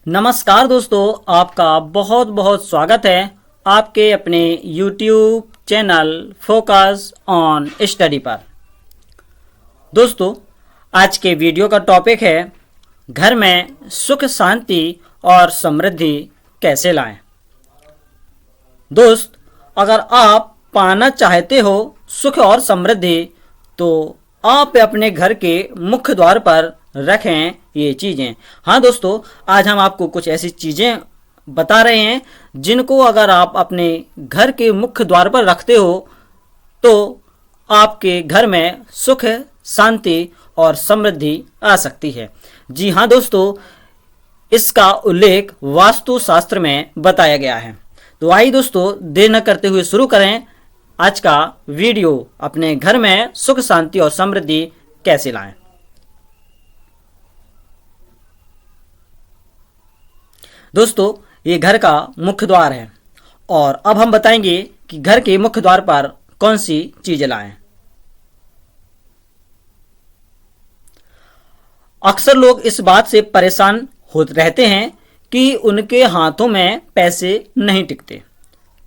नमस्कार दोस्तों, आपका बहुत बहुत स्वागत है आपके अपने YouTube channel focus on study पर। दोस्तों, आज के वीडियो का टॉपिक है घर में सुख शांति और समृद्धि कैसे लाएं। दोस्त, अगर आप पाना चाहते हो सुख और समृद्धि तो आप अपने घर के मुख्य द्वार पर रखें ये चीज़ें। हाँ दोस्तों, आज हम आपको कुछ ऐसी चीज़ें बता रहे हैं जिनको अगर आप अपने घर के मुख्य द्वार पर रखते हो तो आपके घर में सुख, शांति और समृद्धि आ सकती है। जी हाँ दोस्तों, इसका उल्लेख वास्तु शास्त्र में बताया गया है। तो आइए दोस्तों, देर न करते हुए शुरू करें आज का वीडियो। अपने घर में सुख, शांति और समृद्धि कैसे लाएं। दोस्तों, ये घर का मुख्य द्वार है और अब हम बताएंगे कि घर के मुख्य द्वार पर कौन सी चीजें लाएं। अक्सर लोग इस बात से परेशान होते रहते हैं कि उनके हाथों में पैसे नहीं टिकते।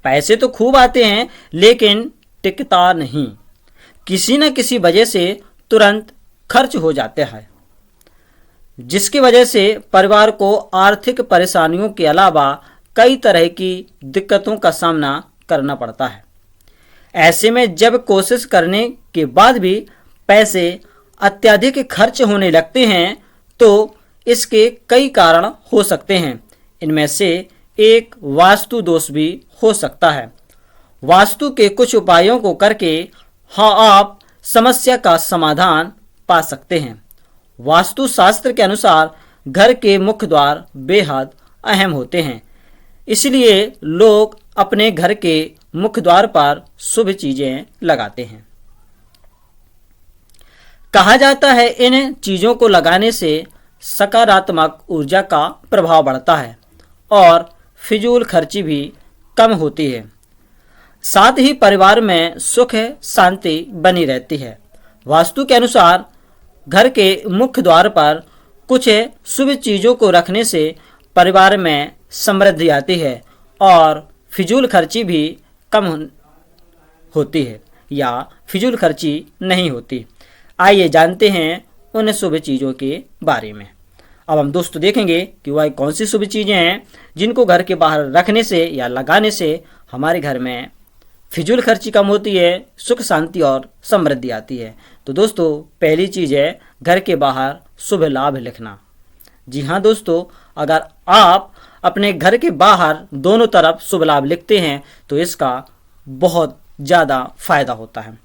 पैसे तो खूब आते हैं लेकिन टिकता नहीं, किसी न किसी वजह से तुरंत खर्च हो जाते हैं, जिसकी वजह से परिवार को आर्थिक परेशानियों के अलावा कई तरह की दिक्कतों का सामना करना पड़ता है। ऐसे में जब कोशिश करने के बाद भी पैसे अत्यधिक खर्च होने लगते हैं तो इसके कई कारण हो सकते हैं। इनमें से एक वास्तु दोष भी हो सकता है। वास्तु के कुछ उपायों को करके आप समस्या का समाधान पा सकते हैं। वास्तु शास्त्र के अनुसार घर के मुख्य द्वार बेहद अहम होते हैं, इसलिए लोग अपने घर के मुख्य द्वार पर शुभ चीजें लगाते हैं। कहा जाता है इन चीजों को लगाने से सकारात्मक ऊर्जा का प्रभाव बढ़ता है और फिजूल खर्ची भी कम होती है। साथ ही परिवार में सुख, शांति बनी रहती है। वास्तु के अनुसार घर के मुख्य द्वार पर कुछ शुभ चीज़ों को रखने से परिवार में समृद्धि आती है और फिजूल खर्ची भी कम होती है या फिजूल खर्ची नहीं होती। आइए जानते हैं उन शुभ चीज़ों के बारे में। अब हम दोस्तों देखेंगे कि वह कौन सी शुभ चीज़ें हैं जिनको घर के बाहर रखने से या लगाने से हमारे घर में फिजूल खर्ची कम होती है, सुख, शांति और समृद्धि आती है। तो दोस्तों, पहली चीज़ है घर के बाहर शुभ लाभ लिखना। जी हाँ दोस्तों, अगर आप अपने घर के बाहर दोनों तरफ शुभ लाभ लिखते हैं तो इसका बहुत ज़्यादा फायदा होता है।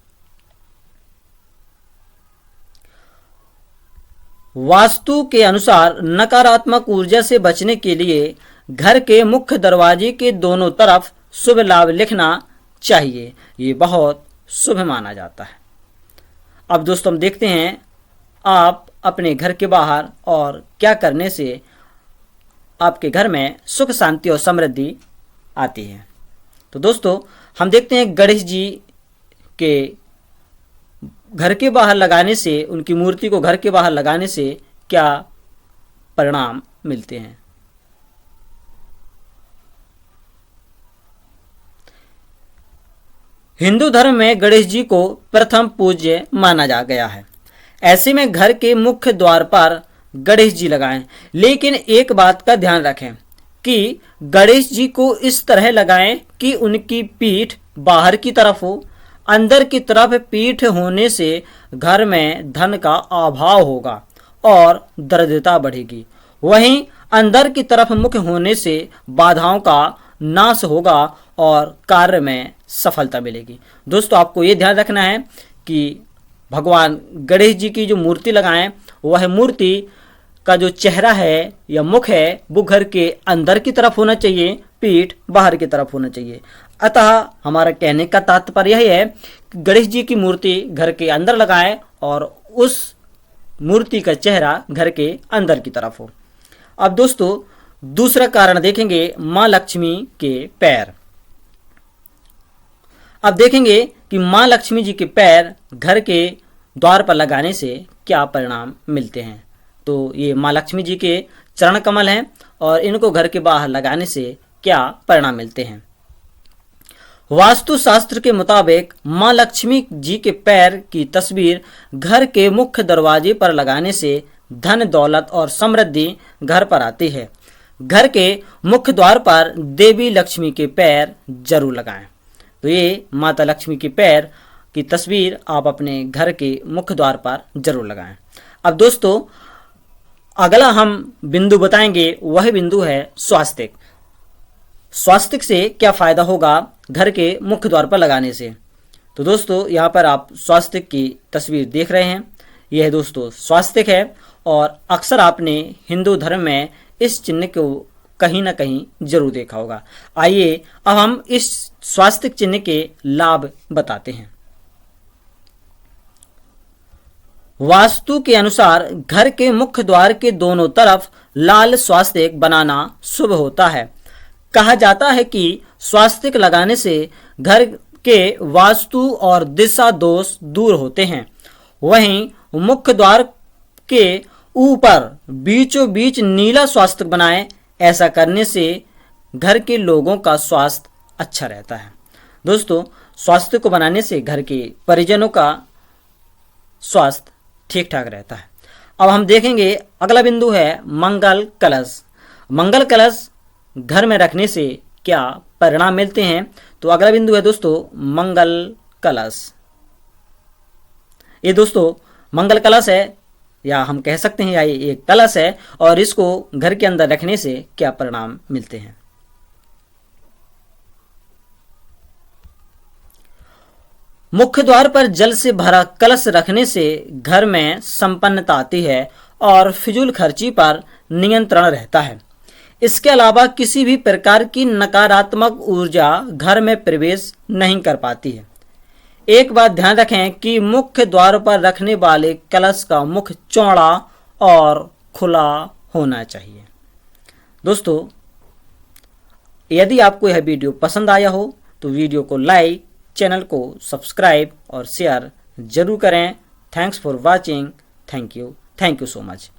वास्तु के अनुसार नकारात्मक ऊर्जा से बचने के लिए घर के मुख्य दरवाजे के दोनों तरफ शुभ लाभ लिखना चाहिए। ये बहुत शुभ माना जाता है। अब दोस्तों, हम देखते हैं आप अपने घर के बाहर और क्या करने से आपके घर में सुख, शांति और समृद्धि आती है। तो दोस्तों, हम देखते हैं गणेश जी के घर के बाहर लगाने से, उनकी मूर्ति को घर के बाहर लगाने से क्या परिणाम मिलते हैं। हिंदू धर्म में गणेश जी को प्रथम पूज्य माना जा गया है। ऐसे में घर के मुख्य द्वार पर गणेश जी लगाएं, लेकिन एक बात का ध्यान रखें कि गणेश जी को इस तरह लगाएं कि उनकी पीठ बाहर की तरफ हो। अंदर की तरफ पीठ होने से घर में धन का अभाव होगा और दरिद्रता बढ़ेगी। वहीं अंदर की तरफ मुख होने से बाधाओं का नाश होगा और कार्य में सफलता मिलेगी। दोस्तों, आपको ये ध्यान रखना है कि भगवान गणेश जी की जो मूर्ति लगाएं, वह मूर्ति का जो चेहरा है या मुख है वो घर के अंदर की तरफ होना चाहिए, पीठ बाहर की तरफ होना चाहिए। अतः हमारा कहने का तात्पर्य यही है कि गणेश जी की मूर्ति घर के अंदर लगाएं और उस मूर्ति का चेहरा घर के अंदर की तरफ हो। अब दोस्तों, दूसरा कारण देखेंगे माँ लक्ष्मी के पैर। अब देखेंगे कि माँ लक्ष्मी जी के पैर घर के द्वार पर लगाने से क्या परिणाम मिलते हैं। तो ये माँ लक्ष्मी जी के चरण कमल हैं और इनको घर के बाहर लगाने से क्या परिणाम मिलते हैं। वास्तु शास्त्र के मुताबिक मां लक्ष्मी जी के पैर की तस्वीर घर के मुख्य दरवाजे पर लगाने से धन दौलत और समृद्धि घर पर आती है। घर के मुख्य द्वार पर देवी लक्ष्मी के पैर जरूर लगाएं। तो ये माता लक्ष्मी के पैर की तस्वीर आप अपने घर के मुख्य द्वार पर जरूर लगाएं। अब दोस्तों अगला हम बिंदु बताएंगे, वह बिंदु है स्वास्तिक। स्वास्तिक से क्या फायदा होगा घर के मुख्य द्वार पर लगाने से। तो दोस्तों यहाँ पर आप स्वास्तिक की तस्वीर देख रहे हैं। यह दोस्तों स्वास्तिक है और अक्सर आपने हिंदू धर्म में इस चिन्ह को कहीं ना कहीं जरूर देखा होगा। आइए अब हम इस स्वास्तिक चिन्ह के लाभ बताते हैं। वास्तु के अनुसार घर के मुख्य द्वार के दोनों तरफ लाल स्वास्तिक बनाना शुभ होता है। कहा जाता है कि स्वास्तिक लगाने से घर के वास्तु और दिशा दोष दूर होते हैं। वहीं मुख्य द्वार के ऊपर बीचों बीच नीला स्वास्तिक बनाएं। ऐसा करने से घर के लोगों का स्वास्थ्य अच्छा रहता है। दोस्तों स्वास्तिक को बनाने से घर के परिजनों का स्वास्थ्य ठीक ठाक रहता है। अब हम देखेंगे अगला बिंदु है मंगल कलश। मंगल कलश घर में रखने से क्या परिणाम मिलते हैं। तो अगला बिंदु है दोस्तों मंगल कलश। ये दोस्तों मंगल कलश है, या हम कह सकते हैं या ये एक कलश है, और इसको घर के अंदर रखने से क्या परिणाम मिलते हैं। मुख्य द्वार पर जल से भरा कलश रखने से घर में संपन्नता आती है और फिजूल खर्ची पर नियंत्रण रहता है। इसके अलावा किसी भी प्रकार की नकारात्मक ऊर्जा घर में प्रवेश नहीं कर पाती है। एक बात ध्यान रखें कि मुख्य द्वार पर रखने वाले कलश का मुख चौड़ा और खुला होना चाहिए। दोस्तों यदि आपको यह वीडियो पसंद आया हो तो वीडियो को लाइक, चैनल को सब्सक्राइब और शेयर जरूर करें। Thanks for watching. Thank you so much.